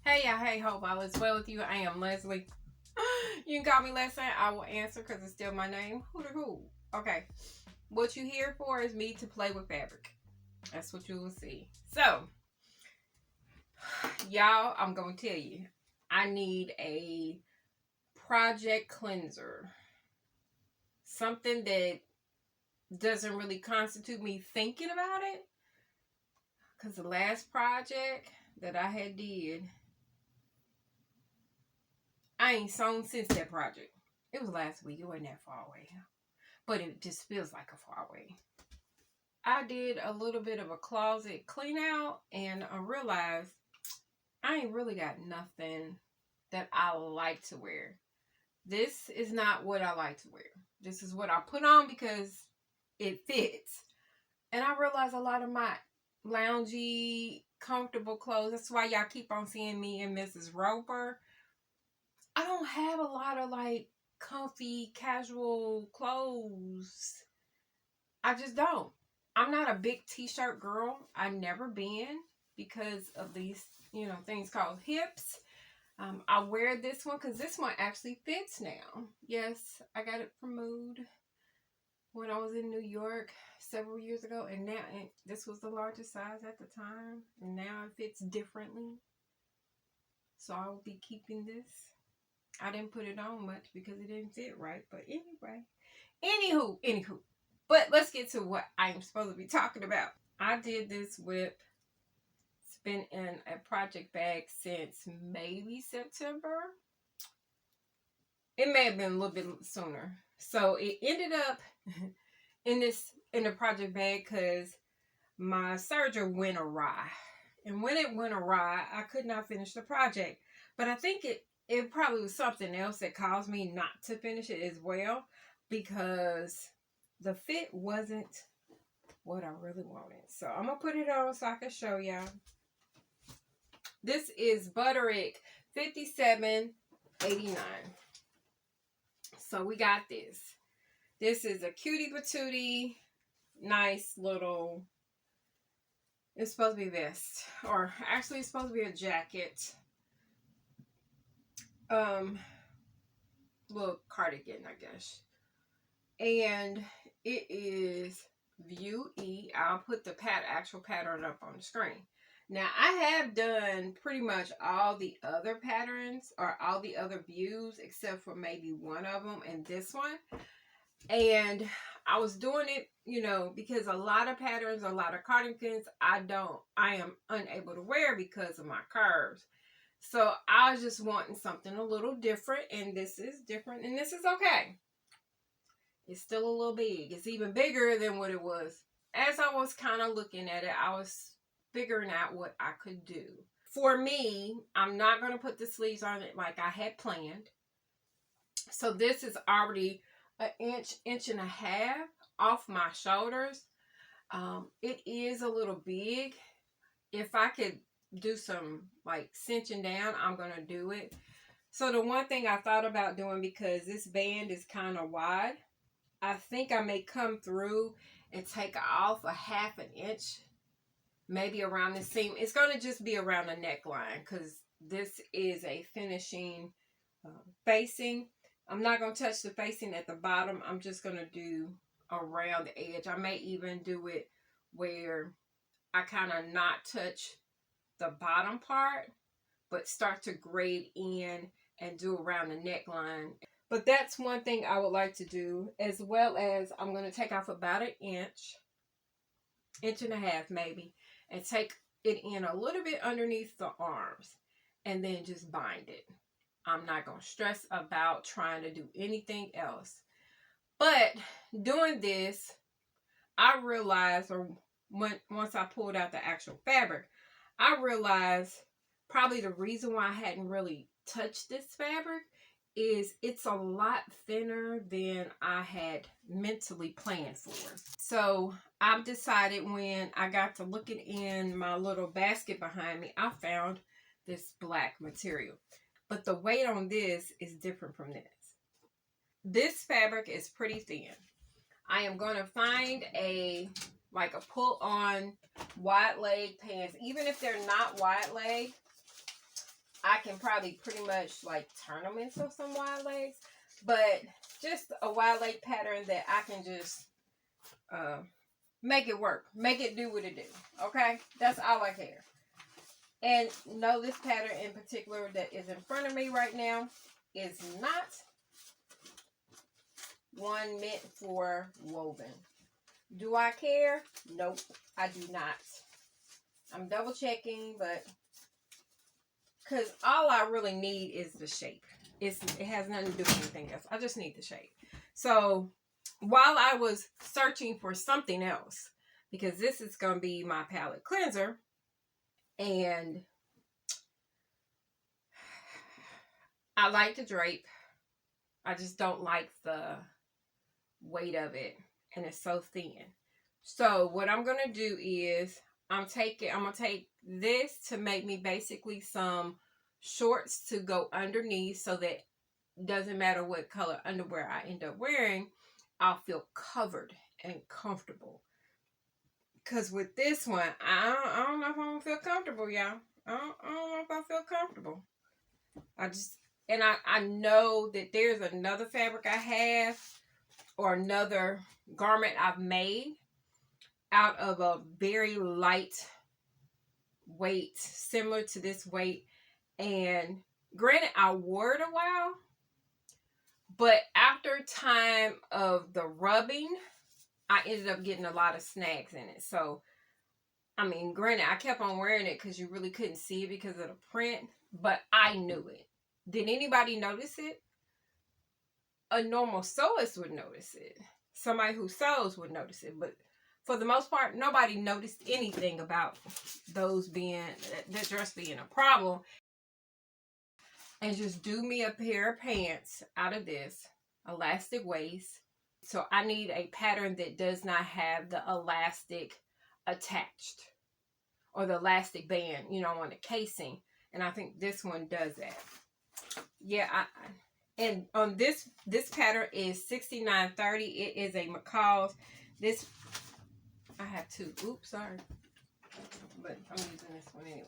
Hey y'all, hey, hope all is well with you. I am Leslie. You can call me LesAnn. I will answer because it's still my name. Who the who? Okay. What you here for is me to play with fabric. That's what you will see. So, y'all, I'm going to tell you. I need a project cleanser. Something that doesn't really constitute me thinking about it. Because the last project that I had did, I ain't sewn since that project. It was last week. It wasn't that far away. But it just feels like a far away. I did a little bit of a closet clean out and I realized I ain't really got nothing that I like to wear. This is not what I like to wear. This is what I put on because it fits. And I realized a lot of my loungy, comfortable clothes, that's why y'all keep on seeing me and Mrs. Roper. I don't have a lot of like comfy, casual clothes. I just don't. I'm not a big t-shirt girl. I've never been because of these, things called hips. I wear this one because this one actually fits now. Yes, I got it from Mood when I was in New York several years ago. And now this was the largest size at the time. And now it fits differently. So I will be keeping this. I didn't put it on much because it didn't fit right. But anyway. Anywho. But let's get to what I'm supposed to be talking about. I did this whip. It's been in a project bag since maybe September. It may have been a little bit sooner. So it ended up in the project bag because my serger went awry. And when it went awry, I could not finish the project. But I think it probably was something else that caused me not to finish it as well, because the fit wasn't what I really wanted. So I'm going to put it on so I can show y'all. This is Butterick 5789. So we got this. This is a cutie patootie, nice little, it's supposed to be a vest. Or actually it's supposed to be a jacket. Little cardigan, I guess. And it is View E. I'll put the actual pattern up on the screen. Now, I have done pretty much all the other patterns or all the other views except for maybe one of them and this one. And I was doing it, because a lot of patterns, a lot of cardigans, I am unable to wear because of my curves. So I was just wanting something a little different, and this is different, and this is okay. It's still a little big. It's even bigger than what it was. As I was kind of looking at it, I was figuring out what I could do. For me, I'm not going to put the sleeves on it like I had planned. So this is already an inch and a half off my shoulders. It is a little big. If I could do some like cinching down, I'm going to do it. So the one thing I thought about doing, because this band is kind of wide, I think I may come through and take off a half an inch, maybe around the seam. It's going to just be around the neckline because this is a finishing facing. I'm not going to touch the facing at the bottom. I'm just going to do around the edge. I may even do it where I kind of not touch the bottom part, but start to grade in and do around the neckline. But that's one thing I would like to do, as well as I'm going to take off about an inch and a half maybe, and take it in a little bit underneath the arms and then just bind it. I'm not going to stress about trying to do anything else. But doing this, I realized, or once I pulled out the actual fabric, I realized probably the reason why I hadn't really touched this fabric is it's a lot thinner than I had mentally planned for. So I've decided, when I got to looking in my little basket behind me, I found this black material. But the weight on this is different from this. This fabric is pretty thin. I am going to find a pull-on wide leg pants. Even if they're not wide leg, I can probably pretty much like turn them into some wide legs, but just a wide leg pattern that I can just make it work, make it do what it do. Okay, that's all I care. And no, this pattern in particular that is in front of me right now is not one meant for woven. Do I care? Nope, I do not. I'm double checking, but because all I really need is the shape. It has nothing to do with anything else. I just need the shape. So while I was searching for something else, because this is going to be my palette cleanser, and I like to drape. I just don't like the weight of it, and it's so thin. So what I'm going to do is I'm going to take this to make me basically some shorts to go underneath, so that it doesn't matter what color underwear I end up wearing, I'll feel covered and comfortable. Because with this one, I don't know if I'm going to feel comfortable, y'all. I don't know if I feel comfortable. I know that there's another fabric I have, or another garment I've made out of a very light weight, similar to this weight. And granted, I wore it a while, but after time of the rubbing, I ended up getting a lot of snags in it. So, I mean, granted, I kept on wearing it because you really couldn't see it because of the print, but I knew it. Did anybody notice it? A normal sewist would notice it. Somebody who sews would notice it, but for the most part, nobody noticed anything about that dress being a problem. And just do me a pair of pants out of this elastic waist. So I need a pattern that does not have the elastic attached, or the elastic band, on the casing. And I think this one does that. Yeah, and on this pattern is 6930. It is a McCall's. This, I have two. Oops, sorry. But I'm using this one anyway.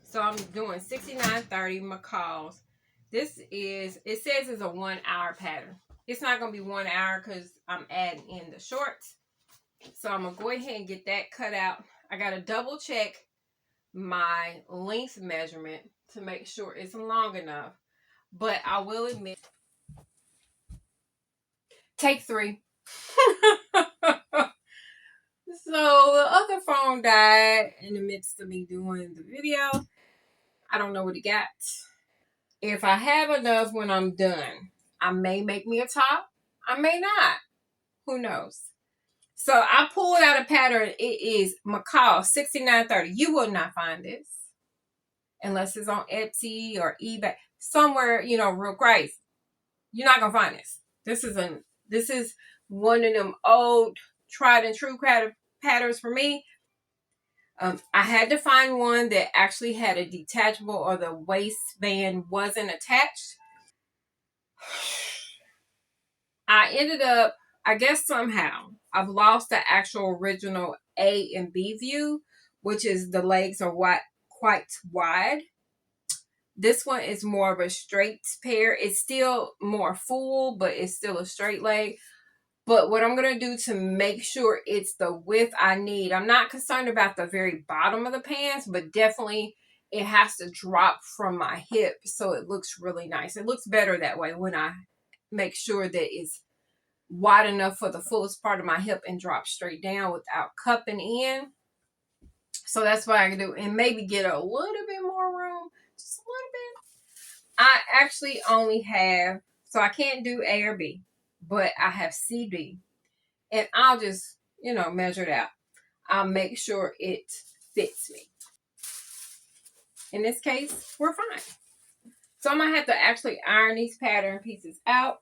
So I'm doing 6930 McCall's. This is, it says it's a 1 hour pattern. It's not going to be 1 hour because I'm adding in the shorts. So I'm going to go ahead and get that cut out. I got to double check my length measurement to make sure it's long enough. But I will admit, take 3. So the other phone died in the midst of me doing the video. I don't know what it got. If I have enough when I'm done, I may make me a top. I may not. Who knows? So I pulled out a pattern. It is McCall 6930. You will not find this unless it's on Etsy or eBay. Somewhere, real crazy. You're not going to find this. This is one of them old tried and true patterns for me. I had to find one that actually had a detachable, or the waistband wasn't attached. I ended up, I guess somehow, I've lost the actual original A and B view, which is the legs are quite wide. This one is more of a straight pair. It's still more full, but it's still a straight leg. But what I'm going to do to make sure it's the width I need, I'm not concerned about the very bottom of the pants, but definitely it has to drop from my hip so it looks really nice. It looks better that way when I make sure that it's wide enough for the fullest part of my hip and drop straight down without cupping in. So that's what I can do, and maybe get a little bit more room, just a little bit. I actually only have, so I can't do A or B, but I have CD, and I'll just, measure it out. I'll make sure it fits me. In this case, we're fine. So I'm going to have to actually iron these pattern pieces out.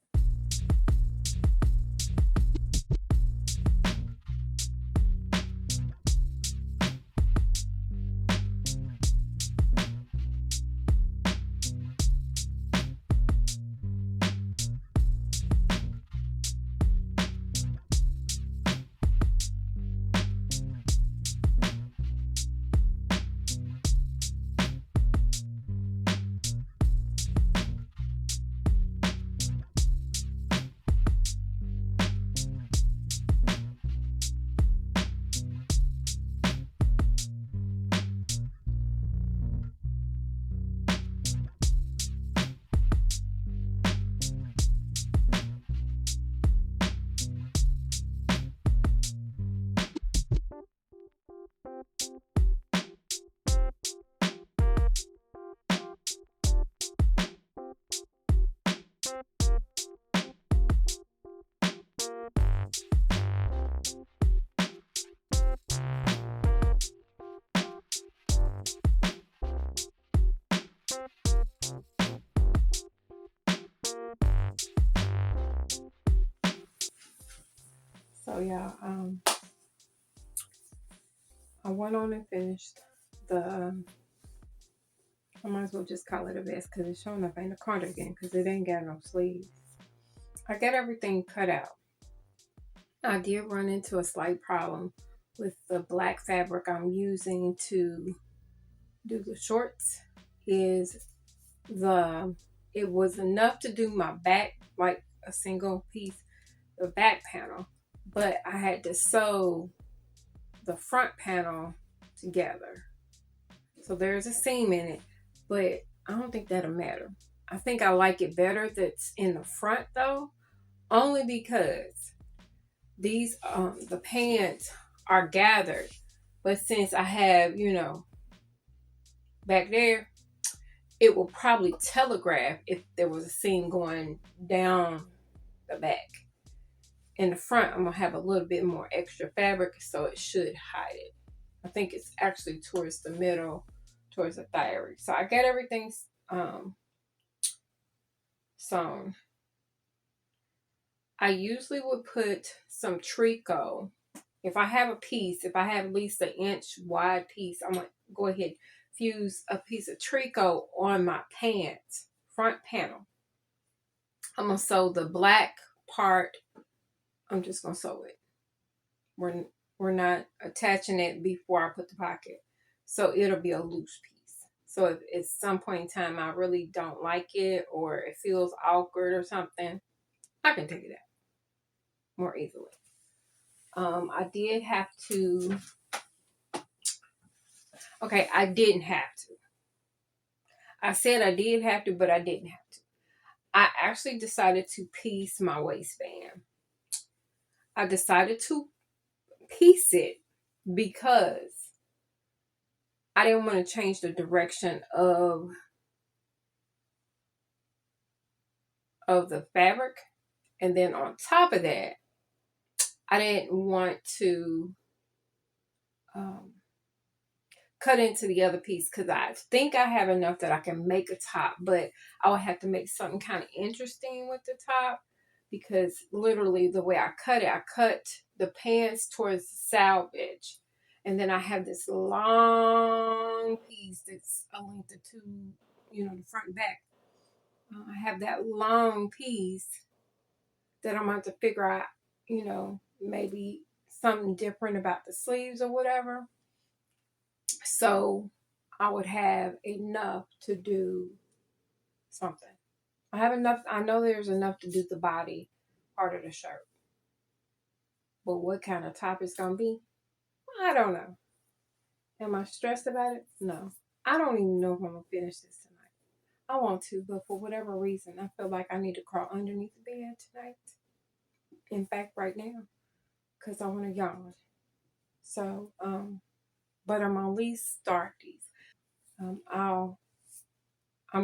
So yeah, I went on and finished the, I might as well just call it a vest because it's showing up ain't a cardigan because it ain't got no sleeves. I got everything cut out. I did run into a slight problem with the black fabric I'm using to do the shorts. It was enough to do my back, like a single piece, the back panel, but I had to sew the front panel together. So there's a seam in it, but I don't think that'll matter. I think I like it better that's in the front though, only because these the pants are gathered, but since I have, back there, it will probably telegraph if there was a seam going down the back. In the front, I'm gonna have a little bit more extra fabric, so it should hide it. I think it's actually towards the middle, towards the thigh area. So I got everything sewn. I usually would put some tricot. If I have a piece, if I have at least an inch wide piece, I'm gonna go ahead fuse a piece of tricot on my pants front panel. I'm gonna sew the black part. I'm just gonna sew it. We're not attaching it before I put the pocket, so it'll be a loose piece. So if at some point in time I really don't like it or it feels awkward or something, I can take it out more easily. I did have to. Okay, I didn't have to. I said I did have to, but I didn't have to. I actually decided to piece my waistband. I decided to piece it because I didn't want to change the direction of the fabric. And then on top of that, I didn't want to cut into the other piece because I think I have enough that I can make a top, but I would have to make something kind of interesting with the top because literally the way I cut the pants towards the salvage. And then I have this long piece that's a length of two, the front and back. I have that long piece that I'm going to figure out, maybe something different about the sleeves or whatever. So I would have enough to do something. I have enough. I know there's enough to do the body part of the shirt. But what kind of top it's going to be, I don't know. Am I stressed about it? No. I don't even know if I'm going to finish this tonight. I want to, but for whatever reason, I feel like I need to crawl underneath the bed tonight. In fact, right now. Because I want to yawn. So, but I'm going to at least start these. I'm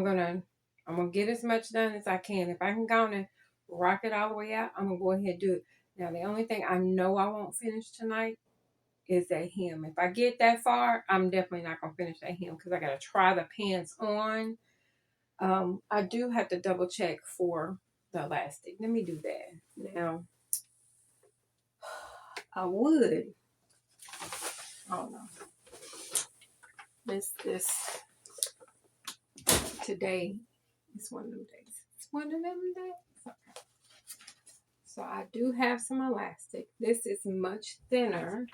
gonna get as much done as I can. If I can go and rock it all the way out, I'm gonna go ahead and do it. Now the only thing I know I won't finish tonight is that hem. If I get that far, I'm definitely not gonna finish that hem because I gotta try the pants on. I do have to double check for the elastic. Let me do that. Now I would. Oh no. This today is one of them days. It's one of them days. Okay. So I do have some elastic. This is much thinner.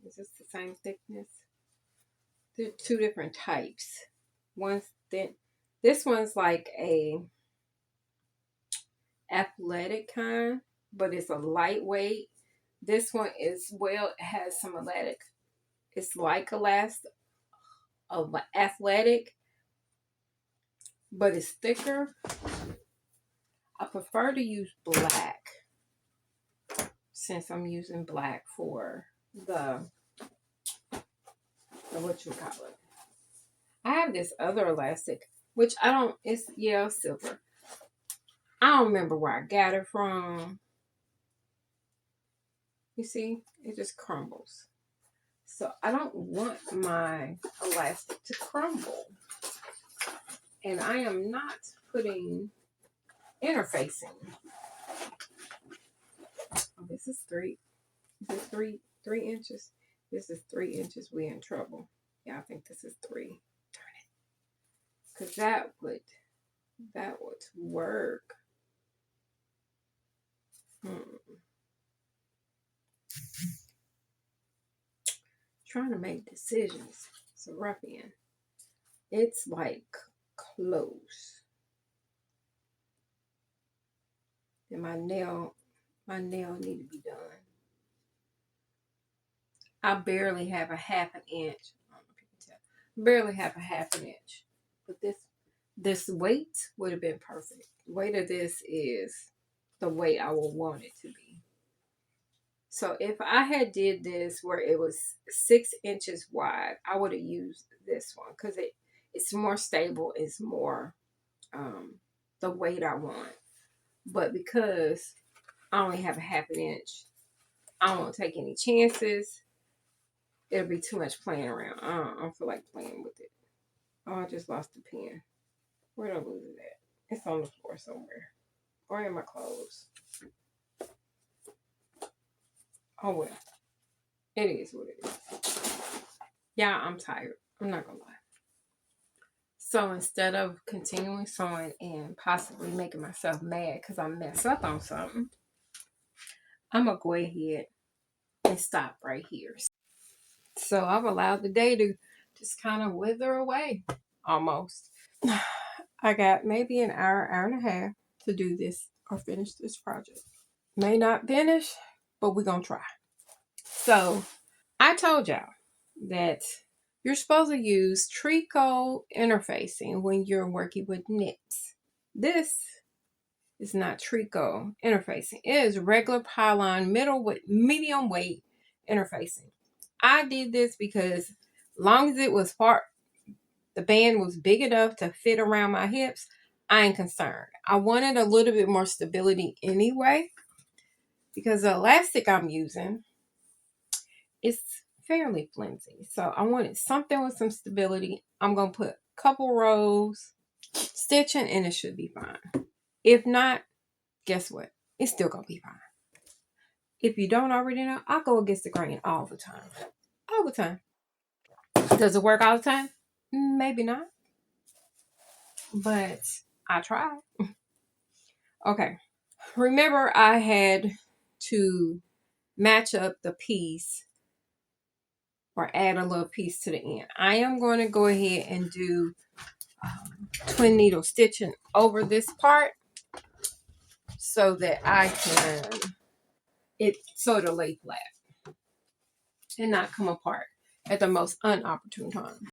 Is this the same thickness? There are two different types. One's thin. This one's like a athletic kind, but it's a lightweight. This one is, well, it has some elastic. It's like athletic, but it's thicker. I prefer to use black since I'm using black for the what you call it. I have this other elastic, which I don't, it's, yeah, silver. I don't remember where I got it from. You see, it just crumbles. So I don't want my elastic to crumble. And I am not putting interfacing. Oh, this is 3. Is it 3 inches? This is 3 inches. We're in trouble. Yeah, I think this is 3. Darn it. Because that would work. Trying to make decisions. It's a ruffian. It's like close. And my nail need to be done. I barely have a half an inch. I don't know if you can tell. Barely have a half an inch. But this weight would have been perfect. The weight of this is the weight I would want it to be. So if I had did this where it was 6 inches wide, I would have used this one because it's more stable. It's more the weight I want. But because I only have a half an inch, I don't want to take any chances. It'll be too much playing around. I don't feel like playing with it. Oh, I just lost the pen. Where did I lose it at? It's on the floor somewhere. Or in my clothes. Oh well. It is what it is. Yeah, I'm tired. I'm not gonna lie. So instead of continuing sewing and possibly making myself mad because I mess up on something, I'm gonna go ahead and stop right here. So I've allowed the day to just kind of wither away almost. I got maybe an hour and a half to do this or finish this project. May not finish, but we're gonna try. So I told y'all that you're supposed to use tricot interfacing when you're working with knits. This is not tricot interfacing. It is regular pylon medium weight interfacing. I did this because long as it was the band was big enough to fit around my hips, I ain't concerned. I wanted a little bit more stability anyway because the elastic I'm using is fairly flimsy. So I wanted something with some stability. I'm going to put a couple rows, stitching, and it should be fine. If not, guess what? It's still going to be fine. If you don't already know, I go against the grain all the time. All the time. Does it work all the time? Maybe not. But I try. Okay. Remember, I had to match up the piece or add a little piece to the end. I am going to go ahead and do twin needle stitching over this part so that I can so it'll lay flat and not come apart at the most unopportune time.